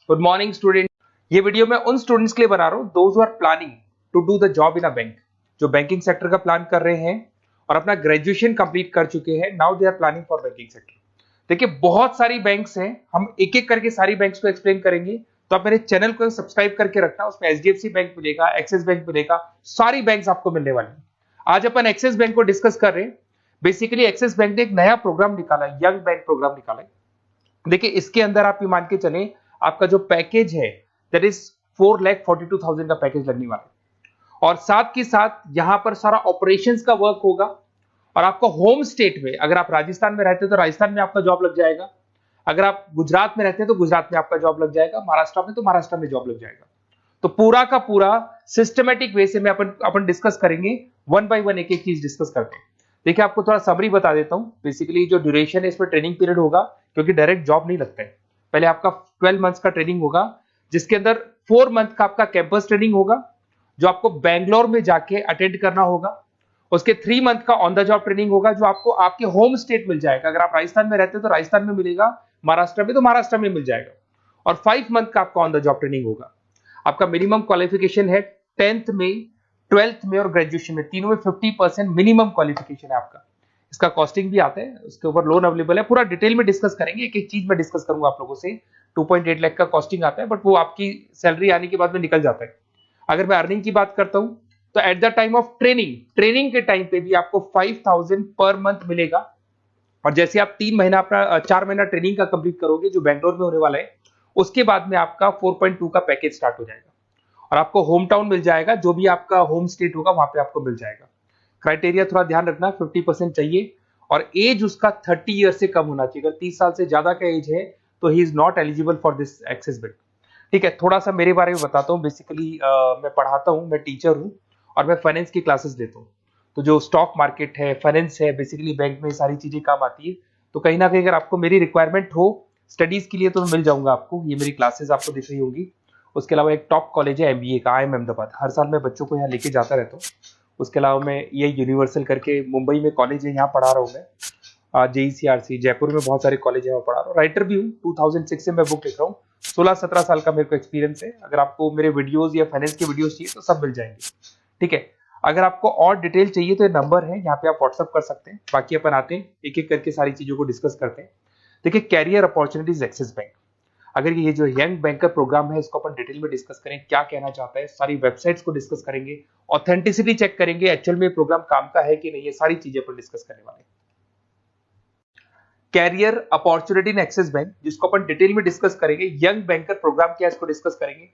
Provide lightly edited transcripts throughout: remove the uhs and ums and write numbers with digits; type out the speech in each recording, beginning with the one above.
Good morning student. ये video मैं उन स्टूडेंट्स के लिए बना रहा हूँ those who are planning to do the job in a bank, जो बैंकिंग सेक्टर का प्लान कर रहे हैं और अपना ग्रेजुएशन कंप्लीट कर चुके हैं। Now they are planning for banking sector. देखिए बहुत सारी बैंक्स हैं, हम एक एक करके सारी बैंक्स को एक्सप्लेन करेंगे, तो आप मेरे चैनल को सब्सक्राइब करके रखना। उसमें एचडीएफसी बैंक मिलेगा, एक्सिस बैंक मिलेगा, सारी बैंक्स आपको मिलने वाली है। आज अपन एक्सिस बैंक को डिस्कस कर रहे हैं। बेसिकली एक्सिस बैंक ने एक नया प्रोग्राम निकाला है, यंग बैंक प्रोग्राम निकाला है। देखिए इसके अंदर आप ये मान के चलें, आपका जो पैकेज है दैट इज 4,42,000 का पैकेज लगने वाला है। और साथ के साथ यहां पर सारा ऑपरेशंस का वर्क होगा। और आपका होम स्टेट में, अगर आप राजस्थान में रहते हैं तो राजस्थान में आपका जॉब लग जाएगा, अगर आप गुजरात में रहते हैं तो गुजरात में आपका जॉब लग जाएगा, महाराष्ट्र में तो महाराष्ट्र में जॉब लग जाएगा। तो पूरा का पूरा सिस्टमेटिक वे से में अपन डिस्कस करेंगे, वन बाय वन एक एक चीज डिस्कस करते हैं। देखिए आपको थोड़ा समरी बता देता हूं। बेसिकली जो ड्यूरेशन है इसमें ट्रेनिंग पीरियड होगा, क्योंकि डायरेक्ट जॉब नहीं लगता है। पहले आपका 12 मंथ्स का ट्रेनिंग होगा, जिसके अंदर 4 मंथ का आपका कैंपस ट्रेनिंग होगा, जो आपको बैंगलोर में जाके अटेंड करना होगा। उसके 3 मंथ का ऑन द जॉब ट्रेनिंग होगा, जो आपको आपके होम स्टेट मिल जाएगा। अगर आप राजस्थान में रहते हो तो राजस्थान में मिलेगा, महाराष्ट्र में तो महाराष्ट्र में मिल जाएगा। और 5 मंथ का आपका ऑन द जॉब ट्रेनिंग होगा। आपका मिनिमम क्वालिफिकेशन है 10th में, 12th में और ग्रेजुएशन में, तीनों में 50% मिनिमम क्वालिफिकेशन है आपका। इसका कॉस्टिंग भी आता है, उसके ऊपर लोन अवेलेबल है। पूरा डिटेल में डिस्कस करेंगे, एक एक चीज में डिस्कस करूंगा आप लोगों से। 2.8 लाख का कॉस्टिंग आता है, बट वो आपकी सैलरी आने के बाद में निकल जाता है। अगर मैं अर्निंग की बात करता हूं तो at the time of training के टाइम पे भी आपको 5,000 पर मंथ मिलेगा। और जैसे आप 3 महीना अपना 4 महीना ट्रेनिंग का कंप्लीट करोगे, जो बैंगलोर में होने वाला है, उसके बाद में आपका 4.2 का पैकेज स्टार्ट हो जाएगा। और आपको होम टाउन मिल जाएगा, जो भी आपका होम स्टेट होगा वहां पे आपको मिल जाएगा। क्राइटेरिया थोड़ा ध्यान रखना, 50% चाहिए और एज उसका 30 ईयर से कम होना चाहिए। अगर 30 साल से ज्यादा का एज है तो he is not eligible for this axis bank. ठीक है, थोड़ा सा मेरे बारे में बताता हूँ। बेसिकली मैं पढ़ाता हूँ, मैं टीचर हूँ और मैं फाइनेंस की क्लासेस देता हूँ। तो जो स्टॉक मार्केट है, फाइनेंस है, बेसिकली बैंक में सारी चीजें काम आती है। तो कहीं ना कहीं अगर आपको मेरी रिक्वायरमेंट हो स्टडीज के लिए तो मैं मिल जाऊंगा आपको। ये मेरी क्लासेस आपको दिख रही होंगी। उसके अलावा एक टॉप कॉलेज है एमबीए का, IIM अहमदाबाद। हर साल मैं बच्चों को यहाँ लेके जाता रहता हूँ। उसके अलावा मैं ये यूनिवर्सल करके मुंबई में कॉलेज है, यहाँ पढ़ा रहा हूँ मैं। JECRC जयपुर में बहुत सारे कॉलेज है, वहाँ पढ़ा रहा हूँ। राइटर भी हूँ, 2006 से मैं बुक लिख रहा हूँ। 16-17 साल का मेरे को एक्सपीरियंस है। अगर आपको मेरे वीडियोज या फाइनेंस के वीडियोज चाहिए तो सब मिल जाएंगे। ठीक है, अगर आपको और डिटेल चाहिए तो ये नंबर है, यहाँ पे आप व्हाट्सअप कर सकते हैं। बाकी अपन आते हैं एक एक करके सारी चीजों को डिस्कस करते हैं। देखिए कैरियर अपॉर्चुनिटीज एक्सिस बैंक, अगर ये जो यंग बैंकर प्रोग्राम है इसको अपन डिटेल में डिस्कस करें, क्या कहना चाहता है, सारी वेबसाइट्स को डिस्कस करेंगे, ऑथेंटिसिटी चेक करेंगे, एक्चुअल में प्रोग्राम काम का है कि नहीं, ये सारी चीजें अपन डिस्कस करने वाले हैं। Career opportunity in Axis bank, जिसको अपन डिटेल में डिस्कस करेंगे। यंग बैंकर प्रोग्राम क्या है इसको डिस्कस करेंगे।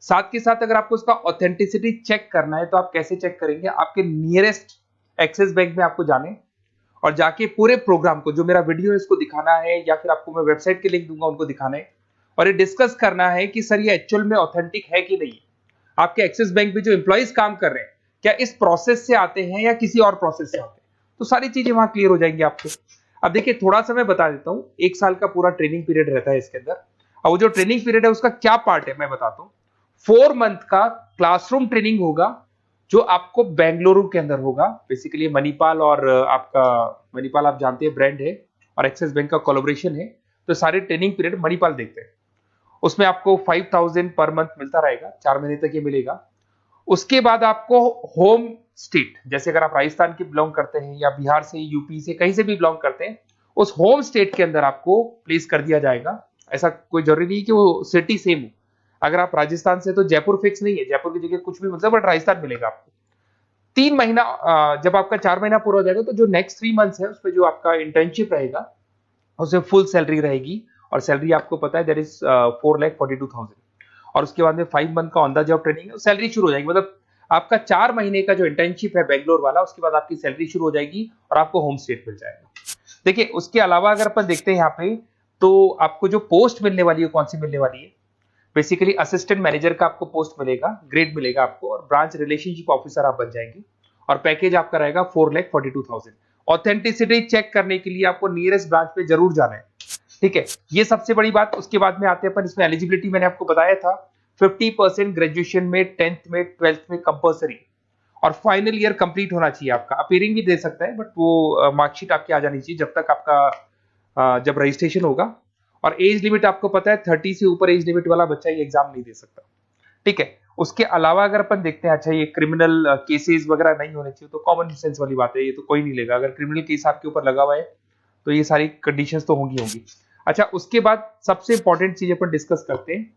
साथ के साथ अगर आपको उसका ऑथेंटिसिटी चेक करना है तो आप कैसे चेक करेंगे, आपके नियरेस्ट एक्सिस बैंक में आपको जाने और जाके पूरे प्रोग्राम को, जो मेरा वीडियो है इसको दिखाना है, या फिर आपको मैं वेबसाइट के लिंक दूंगा उनको दिखाना है और ये डिस्कस करना है कि सर ये एक्चुअल में ऑथेंटिक है कि नहीं। आपके एक्सिस बैंक में जो एम्प्लॉइज काम कर रहे हैं क्या इस प्रोसेस से आते हैं या किसी और प्रोसेस से आते हैं, तो सारी चीजें वहां क्लियर हो जाएंगी आपको। अब देखिए थोड़ा सा मैं बता देता हूं, 1 साल का पूरा ट्रेनिंग पीरियड रहता है इसके अंदर। और वो जो ट्रेनिंग पीरियड है उसका क्या पार्ट है मैं बताता हूँ। 4 मंथ का क्लासरूम ट्रेनिंग होगा, जो आपको बेंगलुरु के अंदर होगा। बेसिकली मणिपाल और आपका मणिपाल आप जानते हैं ब्रांड है, और एक्सिस बैंक का कोलैबोरेशन है, तो सारे ट्रेनिंग पीरियड मणिपाल देखते हैं। उसमें आपको 5,000 पर मंथ मिलता रहेगा, 4 महीने तक ये मिलेगा। उसके बाद आपको होम स्टेट, जैसे अगर आप राजस्थान के बिलोंग करते हैं या बिहार से, यूपी से, कहीं से भी बिलोंग करते हैं, उस होम स्टेट के अंदर आपको प्लेस कर दिया जाएगा। ऐसा कोई जरूरी नहीं कि वो सिटी सेम हो। अगर आप राजस्थान से तो जयपुर फिक्स नहीं है, जयपुर की जगह कुछ भी मतलब, बट राजस्थान मिलेगा आपको। 3 महीना जब आपका 4 महीना पूरा हो जाएगा तो जो नेक्स्ट 3 मंथ्स है उसमें जो आपका इंटर्नशिप रहेगा उसमें फुल सैलरी रहेगी। और सैलरी आपको पता है दैट इज 4,42,000। और उसके बाद में 5 मंथ का ऑन द जॉब ट्रेनिंग है, सैलरी शुरू हो जाएगी। मतलब आपका 4 महीने का जो इंटर्नशिप है बैंगलोर वाला, उसके बाद आपकी सैलरी शुरू हो जाएगी और आपको होम स्टेट मिल जाएगा। देखिए उसके अलावा अगर अपन देखते हैं यहाँ पे, तो आपको जो पोस्ट मिलने वाली है कौन सी मिलने वाली है। बेसिकली असिस्टेंट मैनेजर का आपको पोस्ट मिलेगा, ग्रेड मिलेगा आपको, और ब्रांच रिलेशनशिप ऑफिसर आप बन जाएंगे। और पैकेज आपका रहेगा 4,42,000। ऑथेंटिसिटी चेक करने के लिए आपको नियरेस्ट ब्रांच पे जरूर जाना है। ठीक है, ये सबसे बड़ी बात। उसके बाद में आते हैं अपन, इसमें एलिजिबिलिटी मैंने आपको बताया था 50% ग्रेजुएशन में, 10th में, 12th में कंपल्सरी, और फाइनल ईयर कंप्लीट होना चाहिए आपका। अपीयरिंग भी दे सकता है, बट वो मार्कशीट आपकी आ जानी चाहिए जब तक आपका जब रजिस्ट्रेशन होगा। और एज लिमिट आपको पता है 30 से ऊपर एज लिमिट वाला बच्चा ये एग्जाम नहीं दे सकता, ठीक है। उसके अलावा अगर अपन देखते हैं, अच्छा ये क्रिमिनल केसेस वगैरह नहीं होने चाहिए, तो कॉमन सेंस वाली बात है, ये तो कोई नहीं लेगा। अगर क्रिमिनल केस आपके ऊपर लगा हुआ है तो ये सारी कंडीशंस तो होंगी। अच्छा, उसके बाद सबसे इंपॉर्टेंट चीज अपन डिस्कस करते हैं,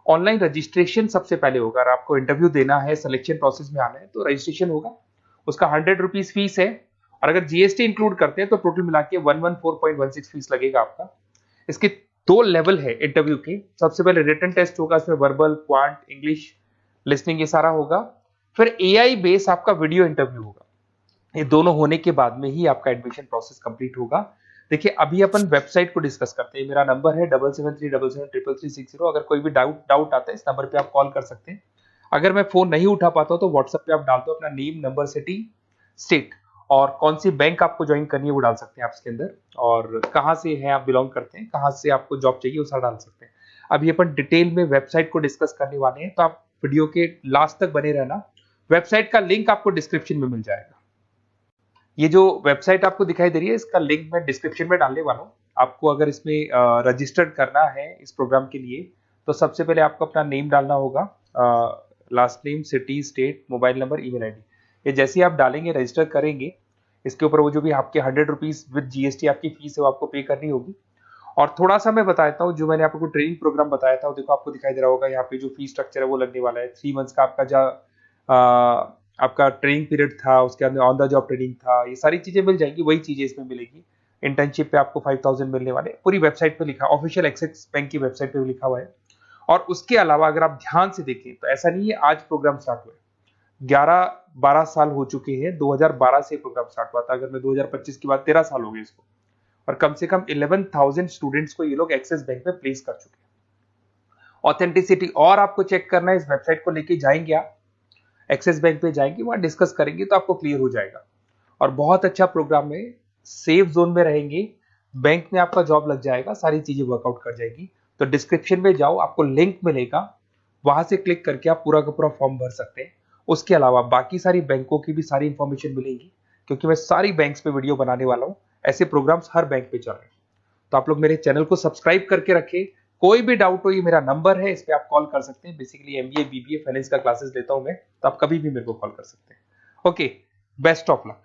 ऑनलाइन रजिस्ट्रेशन सबसे पहले होगा। अगर आपको इंटरव्यू देना है, सिलेक्शन प्रोसेस में आना है, तो रजिस्ट्रेशन होगा, उसका 100 रुपीज फीस है, और अगर जीएसटी इंक्लूड करते हैं तो टोटल मिला के 114.16 फीस लगेगा आपका। इसके 2 लेवल है इंटरव्यू के। सबसे पहले रिटन टेस्ट होगा, इसमें वर्बल, क्वांट, इंग्लिश, लिसनिंग ये सारा होगा। फिर एआई बेस आपका वीडियो इंटरव्यू होगा। ये दोनों होने के बाद में ही आपका एडमिशन प्रोसेस कंप्लीट होगा। देखिए, अभी अपन वेबसाइट को डिस्कस करते हैं। मेरा नंबर है 7737733360। अगर कोई भी डाउट आता है, इस नंबर पे आप कॉल कर सकते हैं। अगर मैं फोन नहीं उठा पाता हूं तो व्हाट्सएप पे आप डाल दो अपना नेम, नंबर, सिटी, स्टेट और कौन सी बैंक आपको ज्वाइन करनी है वो डाल सकते हैं आप इसके अंदर, और कहाँ से है आप बिलोंग करते हैं, कहाँ से आपको जॉब चाहिए वो सारा डाल सकते हैं। अभी अपन डिटेल में वेबसाइट को डिस्कस करने वाले हैं, तो आप वीडियो के लास्ट तक बने रहना। वेबसाइट का लिंक आपको डिस्क्रिप्शन में मिल जाएगा। ये जो वेबसाइट आपको दिखाई दे रही है, इसका लिंक मैं डिस्क्रिप्शन में डालने वाला हूँ। आपको अगर इसमें रजिस्टर्ड करना है इस प्रोग्राम के लिए, तो सबसे पहले आपको अपना नेम डालना होगा, last name, city, state, mobile number, email ID. ये जैसे ही आप डालेंगे, रजिस्टर करेंगे, इसके ऊपर वो जो भी आपके 100 रुपीज विद जीएसटी आपकी फीस है वो आपको पे करनी होगी। और थोड़ा सा मैं बता देता हूँ, जो मैंने आपको ट्रेनिंग प्रोग्राम बताया था, देखो आपको दिखाई दे रहा होगा यहाँ पे जो फीस स्ट्रक्चर है वो लगने वाला है। 3 मंथ्स का आपका जो आपका ट्रेनिंग पीरियड था, उसके अंदर ऑन द जॉब ट्रेनिंग था, ये सारी चीजें मिल जाएंगी, वही चीजें इसमें मिलेगी। इंटर्नशिप पे आपको 5000 मिलने वाले, पूरी वेबसाइट पे लिखा, ऑफिशियल एक्सिस बैंक की वेबसाइट पे लिखा हुआ है। और उसके अलावा अगर आप ध्यान से देखें तो ऐसा नहीं है आज प्रोग्राम स्टार्ट हुआ है, 11-12 साल हो चुके हैं। 2012 से प्रोग्राम स्टार्ट हुआ था, अगर मैं 2025 की बात, 13 साल हो गए इसको, और कम से कम 11,000 स्टूडेंट्स को ये लोग एक्सिस बैंक में प्लेस कर चुके हैं। ऑथेंटिसिटी और आपको चेक करना है, इस वेबसाइट को लेके जाएंगे आप, एक्सिस बैंक पे जाएंगे, वहां डिस्कस करेंगे तो आपको क्लियर हो जाएगा। और बहुत अच्छा प्रोग्राम है, सेफ जोन में रहेंगे, बैंक में आपका जॉब लग जाएगा, सारी चीजें वर्कआउट कर जाएगी। तो डिस्क्रिप्शन में जाओ, आपको लिंक मिलेगा, वहां से क्लिक करके आप पूरा का पूरा फॉर्म भर सकते हैं। उसके अलावा बाकी सारी बैंकों की भी सारी इंफॉर्मेशन मिलेगी, क्योंकि मैं सारी बैंक्स पे वीडियो बनाने वाला हूं। ऐसे प्रोग्राम्स हर बैंक पे चल रहे हैं, तो आप लोग मेरे चैनल को सब्सक्राइब करके रखें। कोई भी डाउट हो, ये मेरा नंबर है, इस पे आप कॉल कर सकते हैं। बेसिकली एमबीए, बीबीए, फाइनेंस का क्लासेस लेता हूं मैं, तो आप कभी भी मेरे को कॉल कर सकते हैं। Okay, best of luck.